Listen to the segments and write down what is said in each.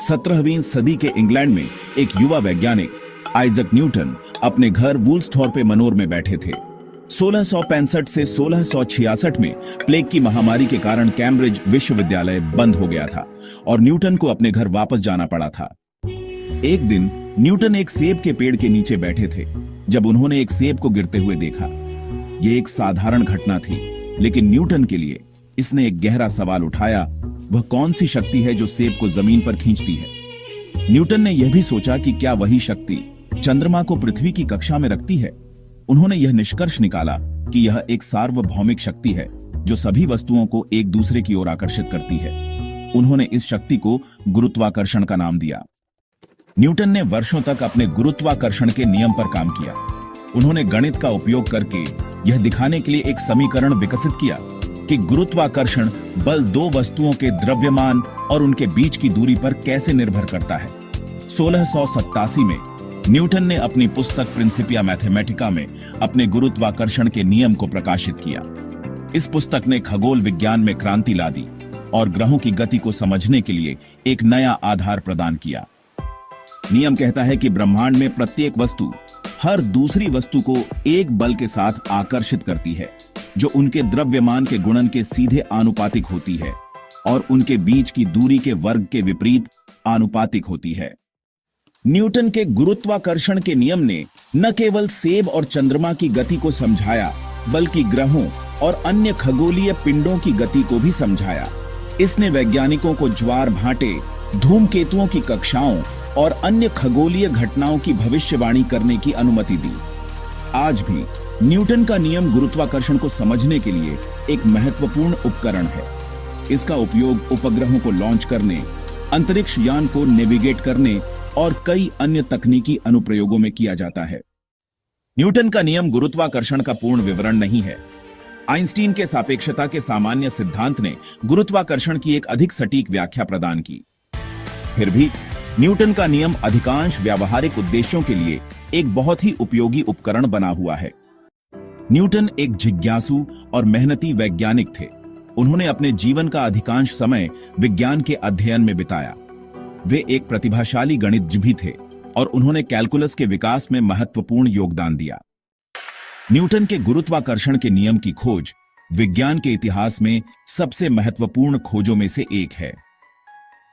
17वीं सदी के इंग्लैंड में एक युवा वैज्ञानिक आइजक न्यूटन अपने घर वुल्सथॉर्प मनोर में बैठे थे। 1665 से 1666 में प्लेग की महामारी के कारण कैम्ब्रिज विश्वविद्यालय बंद हो गया था और न्यूटन को अपने घर वापस जाना पड़ा था। एक दिन न्यूटन एक सेब के पेड़ के नीचे बैठे थे जब उन्होंने एक सेब को गिरते हुए देखा। यह एक साधारण घटना थी, लेकिन न्यूटन के लिए इसने एक गहरा सवाल उठाया, वह कौन सी शक्ति है जो सेब को जमीन पर खींचती है। न्यूटन ने यह भी सोचा कि क्या वही शक्ति चंद्रमा को पृथ्वी की कक्षा में रखती है। उन्होंने यह निष्कर्ष निकाला कि यह एक सार्वभौमिक शक्ति है जो सभी वस्तुओं को एक दूसरे की ओर आकर्षित करती है। उन्होंने इस शक्ति को गुरुत्वाकर्षण का नाम दिया। न्यूटन ने वर्षों तक अपने गुरुत्वाकर्षण के नियम पर काम किया। उन्होंने गणित का उपयोग करके यह दिखाने के लिए एक समीकरण विकसित किया कि गुरुत्वाकर्षण बल दो वस्तुओं के द्रव्यमान और उनके बीच की दूरी पर कैसे निर्भर करता है। 1687 में न्यूटन ने अपनी पुस्तक प्रिंसिपिया मैथमेटिका में अपने गुरुत्वाकर्षण के नियम को प्रकाशित किया। इस पुस्तक ने खगोल विज्ञान में क्रांति ला दी और ग्रहों की गति को समझने के लिए एक नया आधार प्रदान किया। नियम कहता है कि ब्रह्मांड में प्रत्येक वस्तु हर दूसरी वस्तु को एक बल के साथ आकर्षित करती है जो उनके द्रव्यमान के गुणन के सीधे आनुपातिक होती है और उनके बीच की दूरी के वर्ग के विपरीत आनुपातिक होती है। न्यूटन के गुरुत्वाकर्षण के नियम ने न केवल सेब और चंद्रमा की गति को समझाया, बल्कि ग्रहों और अन्य खगोलीय पिंडों की गति को भी समझाया। इसने वैज्ञानिकों को ज्वार भाटे, धूमकेतुओं की कक्षाओं और अन्य खगोलीय घटनाओं की भविष्यवाणी करने की अनुमति दी। आज भी न्यूटन का नियम गुरुत्वाकर्षण को समझने के लिए एक महत्वपूर्ण उपकरण है। इसका उपयोग उपग्रहों को लॉन्च करने, अंतरिक्ष यान को नेविगेट करने और कई अन्य तकनीकी अनुप्रयोगों में किया जाता है। न्यूटन का नियम गुरुत्वाकर्षण का पूर्ण विवरण नहीं है। आइंस्टीन के सापेक्षता के सामान्य सिद्धांत ने गुरुत्वाकर्षण की एक अधिक सटीक व्याख्या प्रदान की। फिर भी न्यूटन का नियम अधिकांश व्यावहारिक उद्देश्यों के लिए एक बहुत ही उपयोगी उपकरण बना हुआ है। न्यूटन एक जिज्ञासु और मेहनती वैज्ञानिक थे। उन्होंने अपने जीवन का अधिकांश समय विज्ञान के अध्ययन में बिताया। वे एक प्रतिभाशाली गणितज्ञ भी थे और उन्होंने कैलकुलस के विकास में महत्वपूर्ण योगदान दिया। न्यूटन के गुरुत्वाकर्षण के नियम की खोज विज्ञान के इतिहास में सबसे महत्वपूर्ण खोजों में से एक है।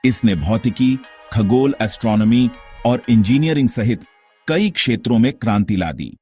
इसने भौतिकी, खगोल, एस्ट्रोनॉमी और इंजीनियरिंग सहित कई क्षेत्रों में क्रांति ला दी।